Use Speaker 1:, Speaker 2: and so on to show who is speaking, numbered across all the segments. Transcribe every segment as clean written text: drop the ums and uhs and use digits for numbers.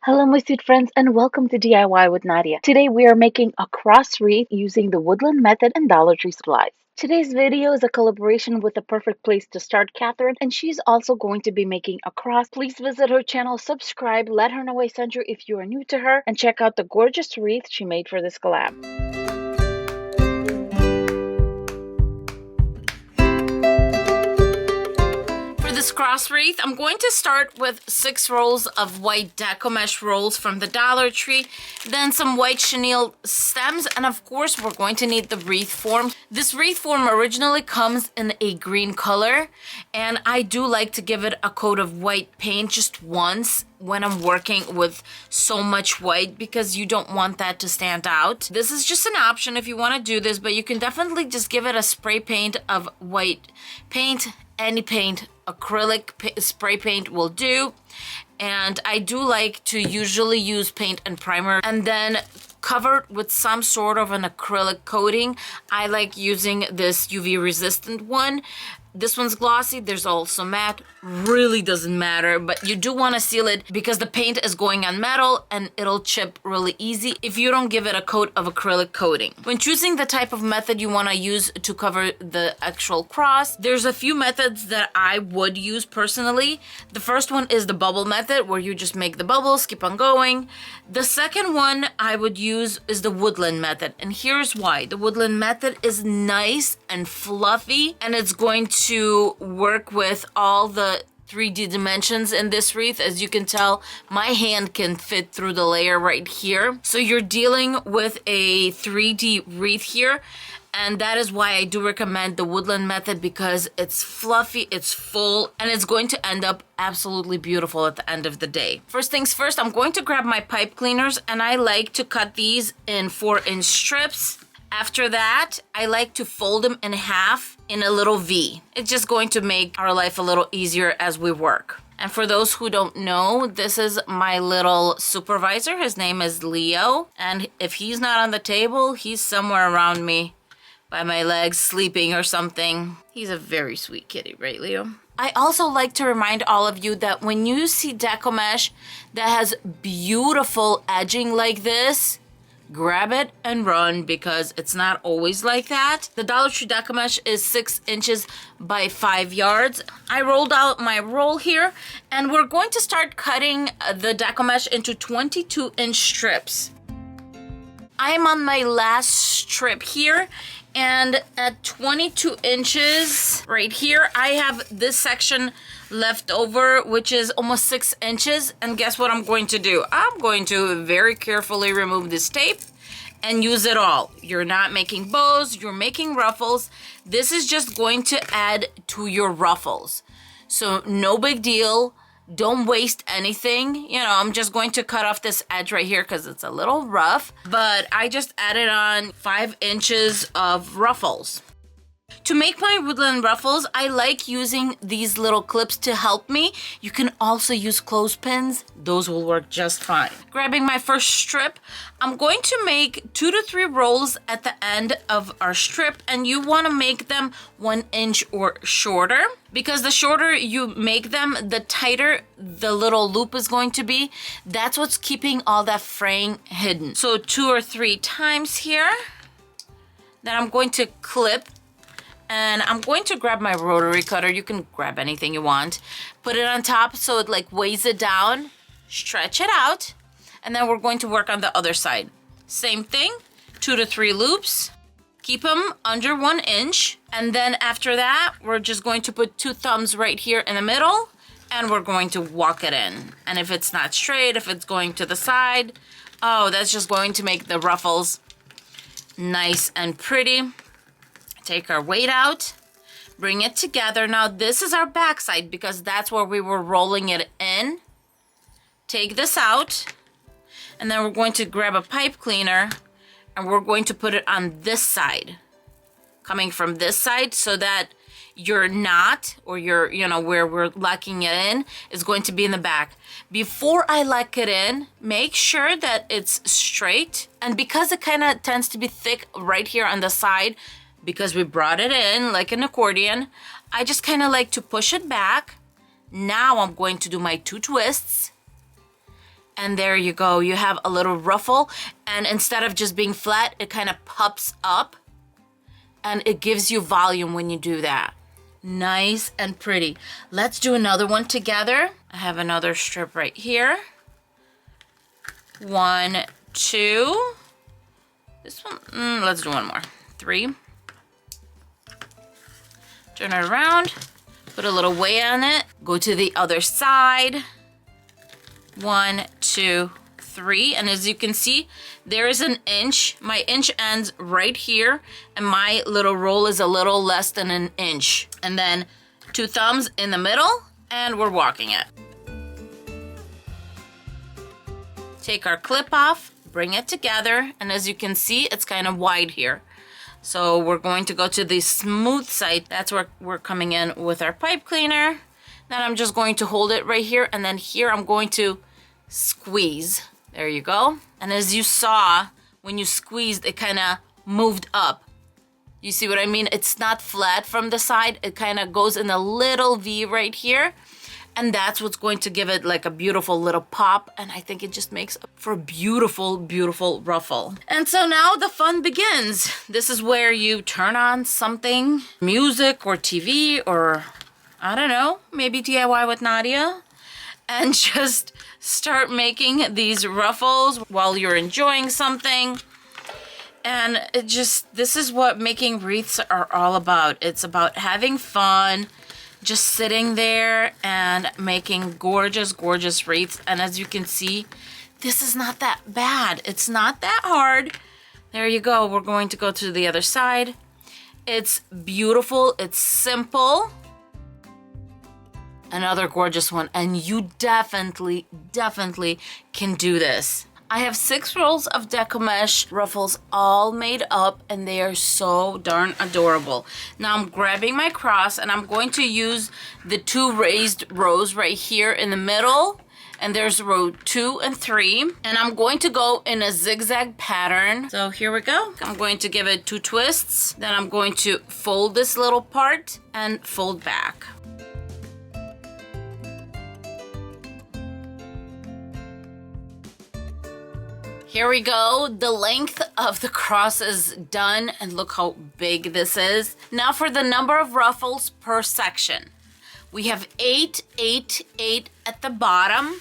Speaker 1: Hello, my sweet friends, and welcome to DIY with Nadia. Today, we are making a cross wreath using the Woodland method and Dollar Tree supplies. Today's video is a collaboration with the perfect place to start, Catherine, and she's also going to be making a cross. Please visit her channel, subscribe, let her know I sent you if you are new to her, and check out the gorgeous wreath she made for this collab.
Speaker 2: This cross wreath, I'm going to start with 6 rolls of white Deco mesh rolls from the Dollar Tree, then some white chenille stems, and of course we're going to need the wreath form. This wreath form originally comes in a green color, and I do like to give it a coat of white paint just once when I'm working with so much white because you don't want that to stand out. This is just an option if you want to do this, but you can definitely just give it a spray paint of white paint. Any paint, acrylic spray paint will do. And I do like to usually use paint and primer and then cover it with some sort of an acrylic coating. I like using this UV resistant one. This one's glossy, there's also matte, really doesn't matter, but you do want to seal it because the paint is going on metal and it'll chip really easy if you don't give it a coat of acrylic coating. When choosing the type of method you want to use to cover the actual cross, there's a few methods that I would use personally. The first one is the bubble method where you just make the bubbles, keep on going. The second one I would use is the woodland method, and here's why. The woodland method is nice and fluffy, and it's going to work with all the 3D dimensions in this wreath. As you can tell, my hand can fit through the layer right here. So you're dealing with a 3D wreath here, and that is why I do recommend the woodland method because it's fluffy, it's full, and it's going to end up absolutely beautiful at the end of the day. First things first, I'm going to grab my pipe cleaners, and I like to cut these in 4-inch strips. After that, I like to fold them in half in a little V. It's just going to make our life a little easier as we work. And for those who don't know, this is my little supervisor. His name is Leo. And if he's not on the table, he's somewhere around me by my legs, sleeping or something. He's a very sweet kitty, right, Leo? I also like to remind all of you that when you see Deco mesh that has beautiful edging like this, grab it and run because it's not always like that. The Dollar Tree Deco mesh is 6 inches by 5 yards. I rolled out my roll here, and we're going to start cutting the Deco mesh into 22-inch strips. I am on my last strip here, and at 22 inches right here, I have this section left over, which is almost 6 inches. And guess what I'm going to do? I'm going to very carefully remove this tape and use it all. You're not making bows, you're making ruffles. This is just going to add to your ruffles. So no big deal. Don't waste anything. You know, I'm just going to cut off this edge right here because it's a little rough, but I just added on 5 inches of ruffles. To make my woodland ruffles, I like using these little clips to help me. You can also use clothespins. Those will work just fine. Grabbing my first strip, I'm going to make 2 to 3 rolls at the end of our strip, and you want to make them 1 inch or shorter because the shorter you make them, the tighter the little loop is going to be. That's what's keeping all that fraying hidden. So 2 or 3 times here. Then I'm going to clip. And I'm going to grab my rotary cutter. You can grab anything you want. Put it on top so it like weighs it down. Stretch it out. And then we're going to work on the other side. Same thing, 2 to 3 loops. Keep them under 1 inch. And then after that, we're just going to put 2 thumbs right here in the middle. And we're going to walk it in. And if it's not straight, if it's going to the side, oh, that's just going to make the ruffles nice and pretty. Take our weight out, bring it together. Now this is our back side because that's where we were rolling it in. Take this out, and then we're going to grab a pipe cleaner and we're going to put it on this side, coming from this side so that your knot or your, you know, where we're locking it in is going to be in the back. Before I lock it in, make sure that it's straight. And because it kind of tends to be thick right here on the side, because we brought it in like an accordion, I just kind of like to push it back. Now I'm going to do my 2 twists And there you go. You have a little ruffle, and instead of just being flat, it kind of puffs up, and it gives you volume when you do that. Nice and pretty. Let's do another one together. I have another strip right here. 1, 2. This one, let's do one more. 3. Turn it around. Put a little weight on it. Go to the other side. 1, 2, 3. And as you can see, there is an inch. My inch ends right here, and my little roll is a little less than an inch. And then 2 thumbs in the middle, and we're walking it. Take our clip off, bring it together, and as you can see, it's kind of wide here. So we're going to go to the smooth side. That's where we're coming in with our pipe cleaner. Then I'm just going to hold it right here, and then here I'm going to squeeze. There you go. And as you saw, when you squeezed, it kind of moved up. You see what I mean? It's not flat from the side. It kind of goes in a little V right here. And that's what's going to give it like a beautiful little pop. And I think it just makes for a beautiful, beautiful ruffle. And so now the fun begins. This is where you turn on something, music or TV or, I don't know, maybe DIY with Nadia. And just start making these ruffles while you're enjoying something. And it just, this is what making wreaths are all about. It's about having fun, just sitting there and making gorgeous, gorgeous wreaths. And as you can see, this is not that bad. It's not that hard. There you go. We're going to go to the other side. It's beautiful. It's simple. Another gorgeous one. And you definitely, definitely can do this. I have 6 rolls of Deco mesh ruffles all made up, and they are so darn adorable. Now I'm grabbing my cross, and I'm going to use the 2 raised rows right here in the middle. And there's row 2 and 3. And I'm going to go in a zigzag pattern. So here we go. I'm going to give it 2 twists. Then I'm going to fold this little part and fold back. Here we go. The length of the cross is done, and look how big this is. Now for the number of ruffles per section. We have 8, 8, 8 at the bottom.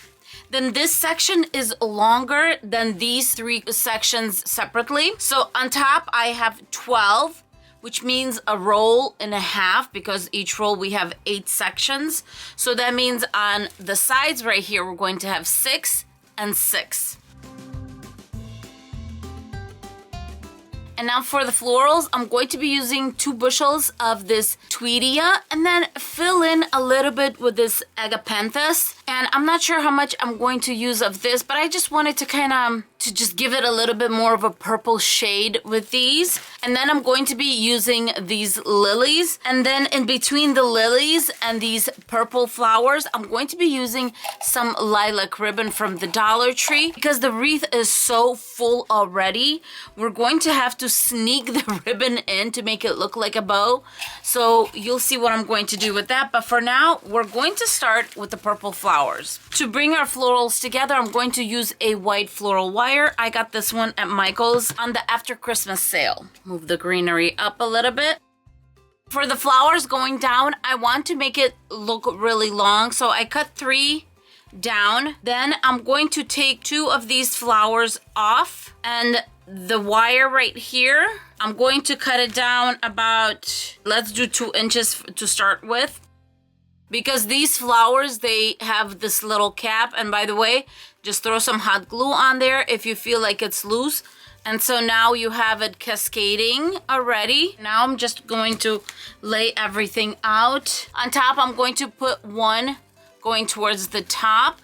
Speaker 2: Then this section is longer than these 3 sections separately. So on top I have 12, which means a roll and a half, because each roll we have 8 sections. So that means on the sides right here, we're going to have 6 and 6. And now for the florals, I'm going to be using 2 bushels of this Tweedia, and then fill in a little bit with this Agapanthus. And I'm not sure how much I'm going to use of this, but I just wanted to kind of to just give it a little bit more of a purple shade with these. And then I'm going to be using these lilies. And then in between the lilies and these purple flowers, I'm going to be using some lilac ribbon from the Dollar Tree. Because the wreath is so full already, we're going to have to sneak the ribbon in to make it look like a bow. So you'll see what I'm going to do with that. But for now, we're going to start with the purple flowers. To bring our florals together, I'm going to use a white floral wire. I got this one at Michael's on the after Christmas sale. Move the greenery up a little bit. For the flowers going down, I want to make it look really long. So I cut 3 down. Then I'm going to take 2 of these flowers off, and the wire right here, I'm going to cut it down about, let's do 2 inches to start with. Because these flowers, they have this little cap. And by the way, just throw some hot glue on there if you feel like it's loose. And so now you have it cascading already. Now I'm just going to lay everything out. On top, I'm going to put 1 going towards the top,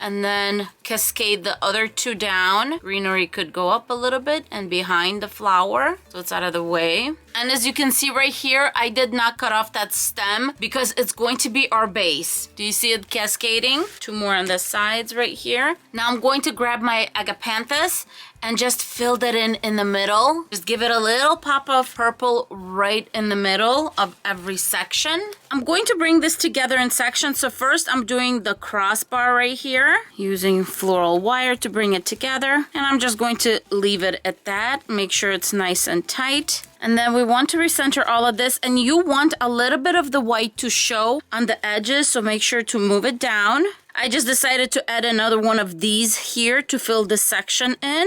Speaker 2: and then cascade the other 2 down. Greenery could go up a little bit and behind the flower, so it's out of the way. And as you can see right here, I did not cut off that stem because it's going to be our base. Do you see it cascading? 2 more on the sides right here. Now I'm going to grab my Agapanthus and just fill that in the middle. Just give it a little pop of purple right in the middle of every section. I'm going to bring this together in sections. So first I'm doing the crossbar right here using floral wire to bring it together. And I'm just going to leave it at that. Make sure it's nice and tight. And then we want to recenter all of this. And you want a little bit of the white to show on the edges. So make sure to move it down. I just decided to add another one of these here to fill this section in.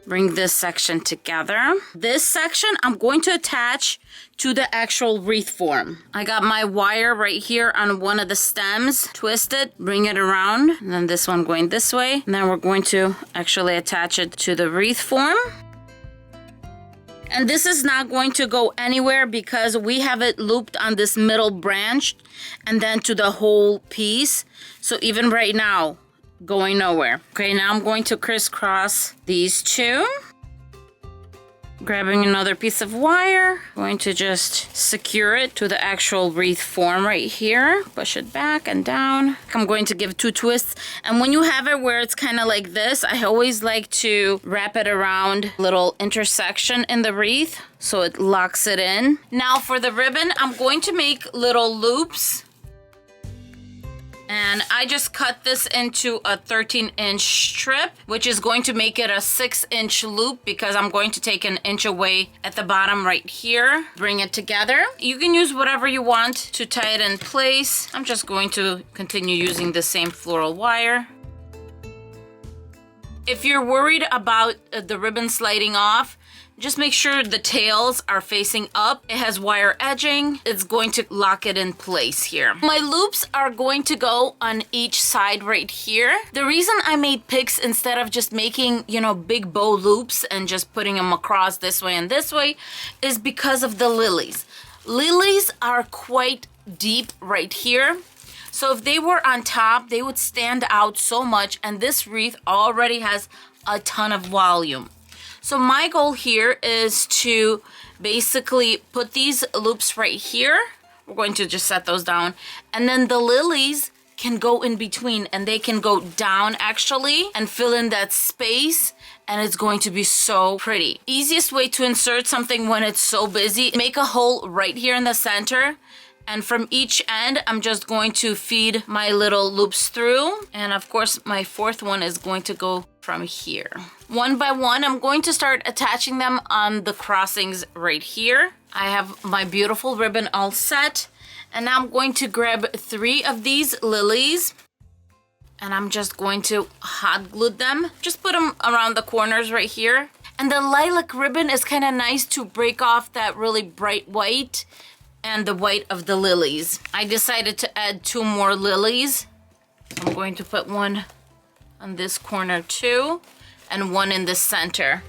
Speaker 2: Bring this section together. This section I'm going to attach to the actual wreath form. I got my wire right here on one of the stems. Twist it, bring it around, and then this one going this way. And then we're going to actually attach it to the wreath form. And this is not going to go anywhere because we have it looped on this middle branch and then to the whole piece. So even right now, going nowhere. Okay, now I'm going to crisscross these two. Grabbing another piece of wire, going to just secure it to the actual wreath form right here. Push it back and down. I'm going to give 2 twists. And when you have it where it's kind of like this, I always like to wrap it around a little intersection in the wreath so it locks it in. Now for the ribbon, I'm going to make little loops. And I just cut this into a 13-inch strip, which is going to make it a 6-inch loop because I'm going to take an inch away at the bottom right here. Bring it together. You can use whatever you want to tie it in place. I'm just going to continue using the same floral wire. If you're worried about the ribbon sliding off, just make sure the tails are facing up. It has wire edging. It's going to lock it in place here. My loops are going to go on each side right here. The reason I made picks instead of just making, you know, big bow loops and just putting them across this way and this way is because of the lilies. Lilies are quite deep right here. So if they were on top, they would stand out so much, and this wreath already has a ton of volume. So my goal here is to basically put these loops right here. We're going to just set those down. And then the lilies can go in between and they can go down actually and fill in that space. And it's going to be so pretty. Easiest way to insert something when it's so busy, make a hole right here in the center. And from each end, I'm just going to feed my little loops through. And of course, my 4th one is going to go from here. One by one, I'm going to start attaching them on the crossings right here. I have my beautiful ribbon all set. And now I'm going to grab 3 of these lilies. And I'm just going to hot glue them. Just put them around the corners right here. And the lilac ribbon is kind of nice to break off that really bright white and the white of the lilies. I decided to add 2 more lilies. I'm going to put one on this corner too, and one in the center.